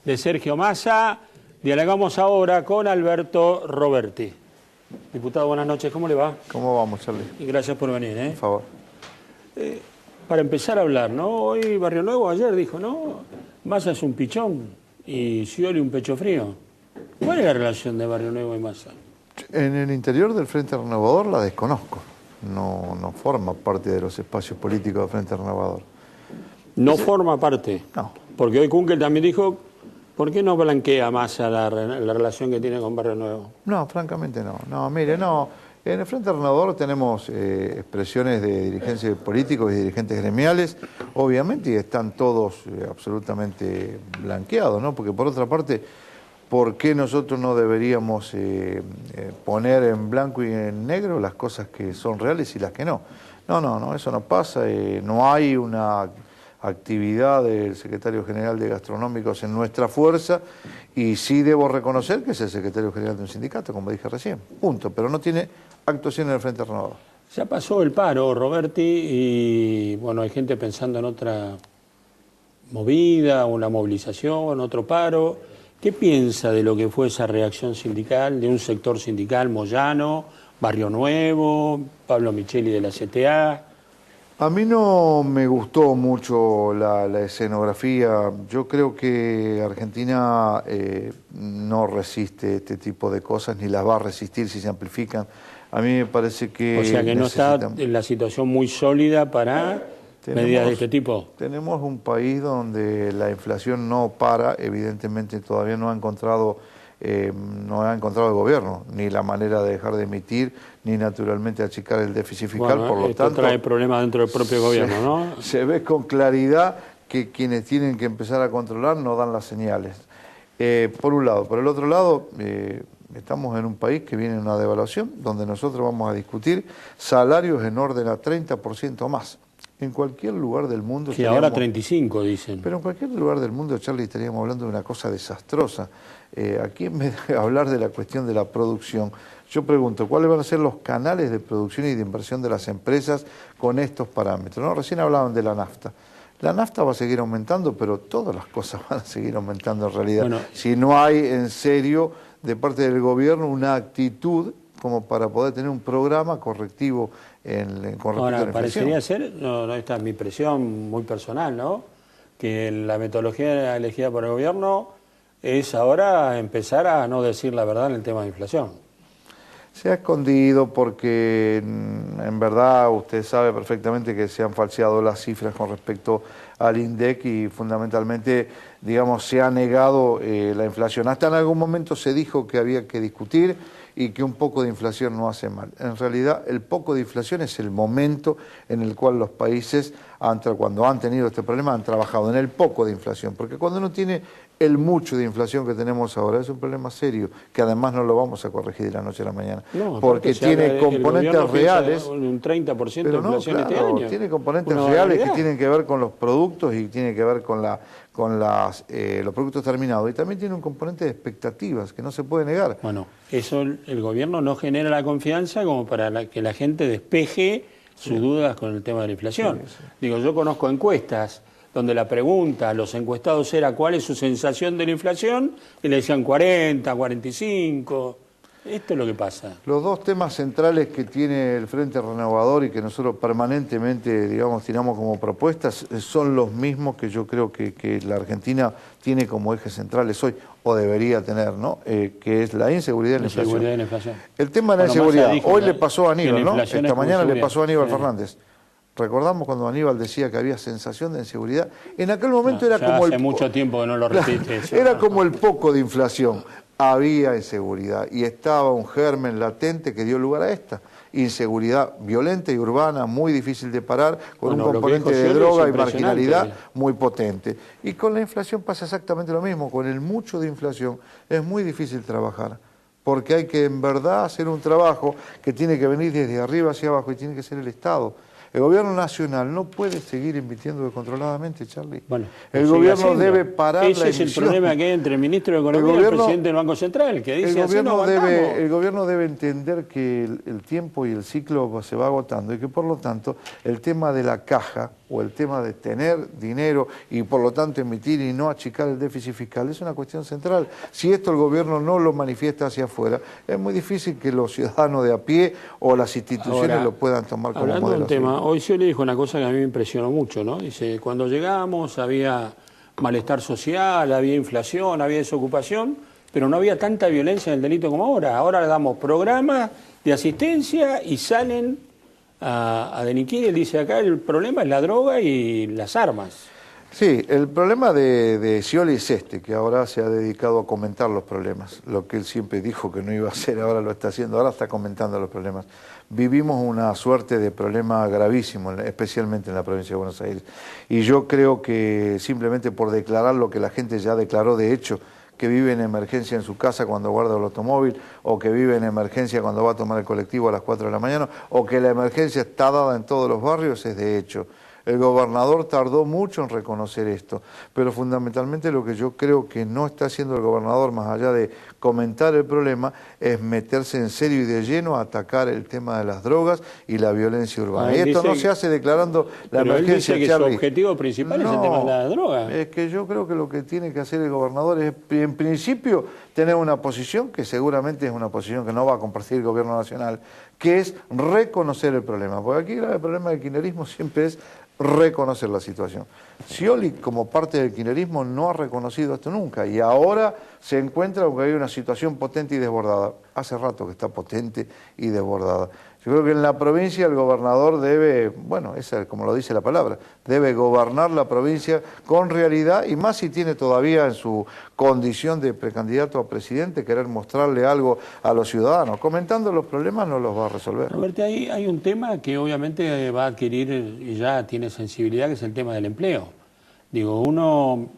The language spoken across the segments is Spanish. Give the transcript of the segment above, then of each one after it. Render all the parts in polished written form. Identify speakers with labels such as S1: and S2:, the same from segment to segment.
S1: de Sergio Massa. Dialogamos ahora con Alberto Roberti. Diputado, buenas noches, ¿cómo le va?
S2: ¿Cómo vamos, Charlie?
S1: Y gracias por venir,
S2: Por favor.
S1: Para empezar a hablar, ¿no? Hoy Barrio Nuevo ayer dijo, ¿no? Massa es un pichón y Scioli un pecho frío. ¿Cuál es la relación de Barrio Nuevo y Massa?
S2: En el interior del Frente Renovador la desconozco. No forma parte de los espacios políticos del Frente Renovador.
S1: ¿No forma parte?
S2: No.
S1: Porque hoy Kunkel también dijo, ¿por qué no blanquea Massa la relación que tiene con Barrio Nuevo?
S2: No, francamente no. No, mire, no. En el Frente Renovador tenemos expresiones de dirigentes políticos y dirigentes gremiales, obviamente, y están todos absolutamente blanqueados, ¿no? Porque por otra parte, ¿por qué nosotros no deberíamos poner en blanco y en negro las cosas que son reales y las que no? No, eso no pasa. No hay una actividad del secretario general de Gastronómicos en nuestra fuerza, y sí debo reconocer que es el secretario general de un sindicato, como dije recién, punto, pero no tiene actuación en el Frente Renovador.
S1: Ya pasó el paro, Roberti, y bueno, hay gente pensando en otra movida, una movilización, otro paro. ¿Qué piensa de lo que fue esa reacción sindical, de un sector sindical, Moyano, Barrio Nuevo, Pablo Micheli de la CTA?
S2: A mí no me gustó mucho la escenografía. Yo creo que Argentina no resiste este tipo de cosas, ni las va a resistir si se amplifican. A mí me parece que...
S1: O sea que no está en la situación muy sólida para medidas de este tipo.
S2: Tenemos un país donde la inflación no para, evidentemente todavía no ha encontrado el gobierno, ni la manera de dejar de emitir, ni naturalmente achicar el déficit fiscal,
S1: Bueno,
S2: por lo tanto...
S1: trae problemas dentro del propio gobierno, ¿no?
S2: Se ve con claridad que quienes tienen que empezar a controlar no dan las señales. Por un lado. Por el otro lado, estamos en un país que viene en una devaluación, donde nosotros vamos a discutir salarios en orden a 30% más. En cualquier lugar del mundo...
S1: Que ahora 35, dicen.
S2: Pero en cualquier lugar del mundo, Charlie, estaríamos hablando de una cosa desastrosa. Aquí, en vez de hablar de la cuestión de la producción, yo pregunto, ¿cuáles van a ser los canales de producción y de inversión de las empresas con estos parámetros? ¿No? Recién hablaban de la nafta. La nafta va a seguir aumentando, pero todas las cosas van a seguir aumentando en realidad. Bueno, si no hay en serio de parte del gobierno una actitud como para poder tener un programa correctivo con respecto a la inflación.
S1: Parecería ser, no, esta es mi impresión muy personal, ¿no? Que la metodología elegida por el gobierno es ahora empezar a no decir la verdad en el tema de inflación.
S2: Se ha escondido porque en verdad usted sabe perfectamente que se han falseado las cifras con respecto al INDEC y fundamentalmente, digamos, se ha negado la inflación. Hasta en algún momento se dijo que había que discutir y que un poco de inflación no hace mal. En realidad, el poco de inflación es el momento en el cual los países, cuando han tenido este problema, han trabajado en el poco de inflación. Porque cuando uno tiene el mucho de inflación que tenemos ahora, es un problema serio, que además no lo vamos a corregir de la noche a la mañana. No, porque tiene componentes reales...
S1: Un 30% de inflación este año.
S2: Tiene componentes reales que tienen que ver con los productos y tiene que ver con los productos terminados. Y también tiene un componente de expectativas que no se puede negar.
S1: Bueno, eso el gobierno no genera la confianza como para que la gente despeje sus dudas con el tema de la inflación. Sí. Digo, yo conozco encuestas donde la pregunta a los encuestados era ¿cuál es su sensación de la inflación? Y le decían 40, 45... Esto es lo que pasa.
S2: Los dos temas centrales que tiene el Frente Renovador y que nosotros permanentemente, digamos, tiramos como propuestas, son los mismos que yo creo que la Argentina tiene como ejes centrales hoy, o debería tener, ¿no? Que es la inseguridad y la inflación. El tema de la inseguridad, hoy le pasó a Aníbal, ¿no? Esta mañana le pasó a Aníbal Fernández. Recordamos cuando Aníbal decía que había sensación de inseguridad. En aquel momento era como
S1: hace mucho tiempo que no lo repite.
S2: Era como el poco de inflación. Había inseguridad y estaba un germen latente que dio lugar a esta inseguridad violenta y urbana, muy difícil de parar, con un componente de droga y marginalidad muy potente. Y con la inflación pasa exactamente lo mismo. Con el mucho de inflación es muy difícil trabajar, porque hay que en verdad hacer un trabajo que tiene que venir desde arriba hacia abajo y tiene que ser el Estado. El gobierno nacional no puede seguir invirtiendo descontroladamente, Charlie. Bueno, el gobierno debe parar la emisión.
S1: Ese es el problema que hay entre el ministro de Economía y el presidente del Banco Central, que dice
S2: el gobierno debe entender que el tiempo y el ciclo se va agotando y que por lo tanto el tema de la caja o el tema de tener dinero y por lo tanto emitir y no achicar el déficit fiscal es una cuestión central. Si esto el gobierno no lo manifiesta hacia afuera, es muy difícil que los ciudadanos de a pie o las instituciones lo puedan tomar como modelo.
S1: Hablando de un tema, hoy yo le dijo una cosa que a mí me impresionó mucho, ¿no? Dice, cuando llegamos había malestar social, había inflación, había desocupación, pero no había tanta violencia en el delito como ahora. Ahora le damos programas de asistencia y salen a delinquir. Él dice acá el problema es la droga y las armas.
S2: Sí, el problema de Scioli es que ahora se ha dedicado a comentar los problemas. Lo que él siempre dijo que no iba a hacer, ahora lo está haciendo, ahora está comentando los problemas. Vivimos una suerte de problema gravísimo, especialmente en la provincia de Buenos Aires. Y yo creo que simplemente por declarar lo que la gente ya declaró de hecho, que vive en emergencia en su casa cuando guarda el automóvil, o que vive en emergencia cuando va a tomar el colectivo a las 4 de la mañana, o que la emergencia está dada en todos los barrios, es de hecho. El gobernador tardó mucho en reconocer esto, pero fundamentalmente lo que yo creo que no está haciendo el gobernador, más allá de comentar el problema, es meterse en serio y de lleno a atacar el tema de las drogas y la violencia urbana. Y esto no se hace declarando la emergencia.
S1: Él dice que su objetivo principal es el tema de la droga.
S2: Es que yo creo que lo que tiene que hacer el gobernador es, en principio, tener una posición, que seguramente es una posición que no va a compartir el gobierno nacional, que es reconocer el problema. Porque aquí el problema del kirchnerismo siempre es reconocer la situación. Scioli, como parte del kirchnerismo, no ha reconocido esto nunca y ahora se encuentra con que hay una situación potente y desbordada. Hace rato que está potente y desbordada. Yo creo que en la provincia el gobernador debe, bueno, esa es como lo dice la palabra, debe gobernar la provincia con realidad y más si tiene todavía en su condición de precandidato a presidente querer mostrarle algo a los ciudadanos. Comentando los problemas no los va a resolver.
S1: Roberto, hay un tema que obviamente va a adquirir y ya tiene sensibilidad, que es el tema del empleo. Digo, uno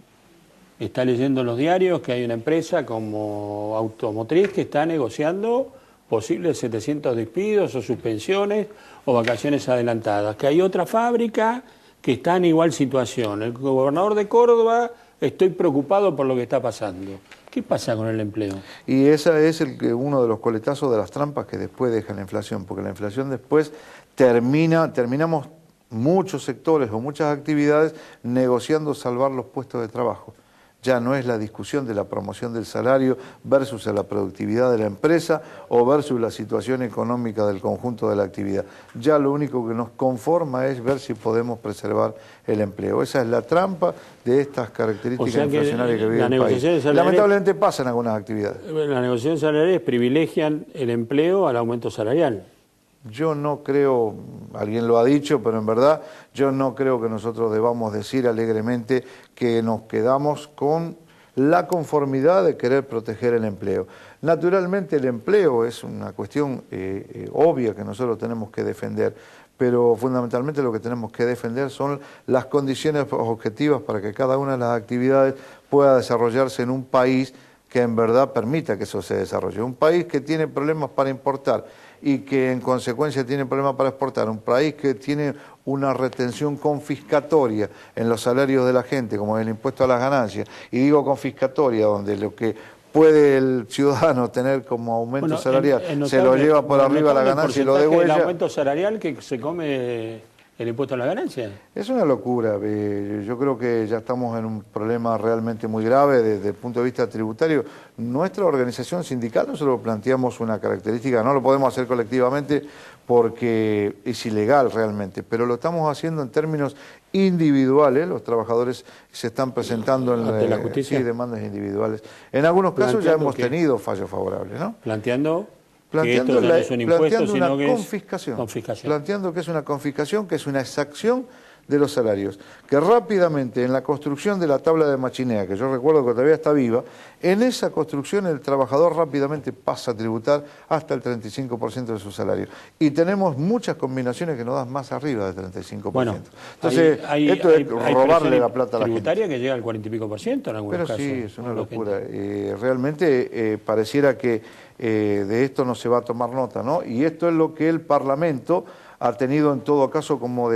S1: está leyendo en los diarios que hay una empresa como Automotriz que está negociando posibles 700 despidos o suspensiones o vacaciones adelantadas, que hay otra fábrica que está en igual situación. El gobernador de Córdoba, estoy preocupado por lo que está pasando. ¿Qué pasa con el empleo?
S2: Y ese es uno de los coletazos de las trampas que después deja la inflación, porque la inflación después terminamos muchos sectores o muchas actividades negociando salvar los puestos de trabajo. Ya no es la discusión de la promoción del salario versus la productividad de la empresa o versus la situación económica del conjunto de la actividad. Ya lo único que nos conforma es ver si podemos preservar el empleo. Esa es la trampa de estas características inflacionarias que vive el país. Lamentablemente pasa en algunas actividades.
S1: Las negociaciones salariales privilegian el empleo al aumento salarial.
S2: Yo no creo, alguien lo ha dicho, pero en verdad yo no creo que nosotros debamos decir alegremente que nos quedamos con la conformidad de querer proteger el empleo. Naturalmente el empleo es una cuestión obvia que nosotros tenemos que defender, pero fundamentalmente lo que tenemos que defender son las condiciones objetivas para que cada una de las actividades pueda desarrollarse en un país que en verdad permita que eso se desarrolle. Un país que tiene problemas para importar y que en consecuencia tiene problemas para exportar, un país que tiene una retención confiscatoria en los salarios de la gente, como el impuesto a las ganancias, y digo confiscatoria, donde lo que puede el ciudadano tener como aumento salarial se lo lleva por arriba la ganancia y lo degüella.
S1: ¿El aumento salarial que se come el impuesto a la ganancia?
S2: Es una locura. Yo creo que ya estamos en un problema realmente muy grave desde el punto de vista tributario. Nuestra organización sindical, nosotros planteamos una característica, no lo podemos hacer colectivamente porque es ilegal realmente, pero lo estamos haciendo en términos individuales. Los trabajadores se están presentando en
S1: la justicia,
S2: demandas individuales. En algunos casos ya hemos tenido fallos favorables, ¿no?
S1: Planteando
S2: planteando
S1: que esto no es un impuesto,
S2: una
S1: sino que
S2: confiscación,
S1: confiscación.
S2: planteando que es una confiscación, que es una exacción de los salarios, que rápidamente en la construcción de la tabla de Machinea, que yo recuerdo que todavía está viva, en esa construcción el trabajador rápidamente pasa a tributar hasta el 35% de su salario. Y tenemos muchas combinaciones que nos dan más arriba del 35%. Bueno, entonces, esto es robarle la plata a la gente.
S1: Tributaria que llega al 40 y pico por ciento en algunos casos.
S2: Pero sí, es una locura. Realmente pareciera que de esto no se va a tomar nota, ¿no? Y esto es lo que el Parlamento ha tenido en todo caso como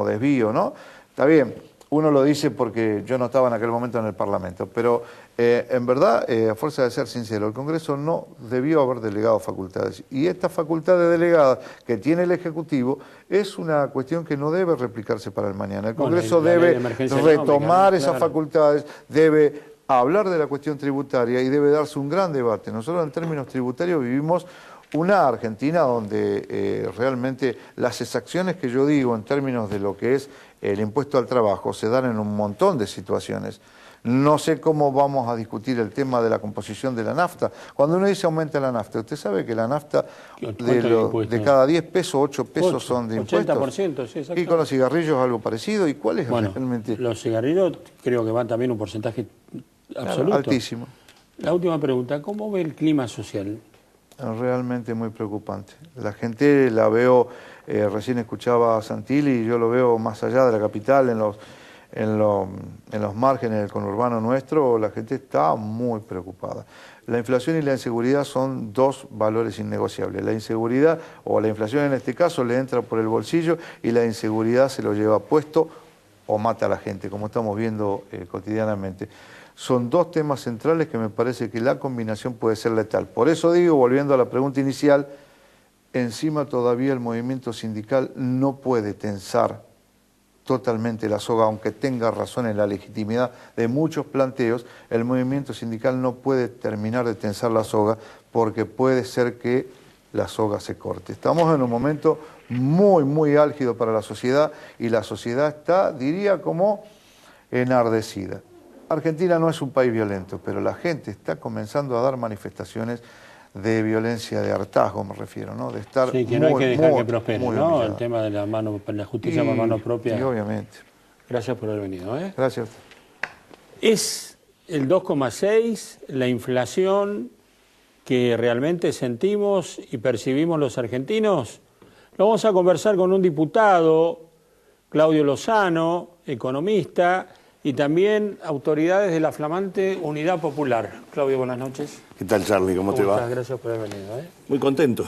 S2: desvío, ¿no? Está bien, uno lo dice porque yo no estaba en aquel momento en el Parlamento, pero en verdad, a fuerza de ser sincero, el Congreso no debió haber delegado facultades. Y esta facultad de delegada que tiene el Ejecutivo es una cuestión que no debe replicarse para el mañana. El Congreso debe retomar esas facultades, debe hablar de la cuestión tributaria y debe darse un gran debate. Nosotros en términos tributarios vivimos una Argentina donde realmente las exacciones que yo digo en términos de lo que es el impuesto al trabajo se dan en un montón de situaciones. No sé cómo vamos a discutir el tema de la composición de la nafta. Cuando uno dice aumenta la nafta, usted sabe que la nafta de cada 10 pesos, 8 pesos son de impuestos.
S1: 80%, sí, exacto.
S2: Y con los cigarrillos algo parecido. ¿Y cuál es realmente?
S1: Los cigarrillos creo que van también un porcentaje absoluto.
S2: Claro, altísimo.
S1: La última pregunta, ¿cómo ve el clima social?
S2: Realmente muy preocupante. La gente la veo, recién escuchaba a Santilli, y yo lo veo más allá de la capital, en los márgenes del conurbano nuestro, la gente está muy preocupada. La inflación y la inseguridad son dos valores innegociables. La inseguridad, o la inflación en este caso, le entra por el bolsillo y la inseguridad se lo lleva puesto o mata a la gente, como estamos viendo cotidianamente. Son dos temas centrales que me parece que la combinación puede ser letal. Por eso digo, volviendo a la pregunta inicial, encima todavía el movimiento sindical no puede tensar totalmente la soga, aunque tenga razón en la legitimidad de muchos planteos, el movimiento sindical no puede terminar de tensar la soga porque puede ser que la soga se corte. Estamos en un momento muy, muy álgido para la sociedad y la sociedad está, diría, como enardecida. Argentina no es un país violento, pero la gente está comenzando a dar manifestaciones de violencia, de hartazgo me refiero, ¿no? De estar
S1: sí, que no hay que dejar que prospere, ¿no? El tema de la justicia por mano propia.
S2: Y obviamente.
S1: Gracias por haber venido, ¿eh?
S2: Gracias a usted.
S1: ¿Es el 2,6 la inflación que realmente sentimos y percibimos los argentinos? Lo vamos a conversar con un diputado, Claudio Lozano, economista, y también autoridades de la flamante Unidad Popular. Claudio, buenas noches.
S3: ¿Qué tal, Charlie? ¿Cómo te va?
S1: Gracias por haber venido.
S3: Muy contento.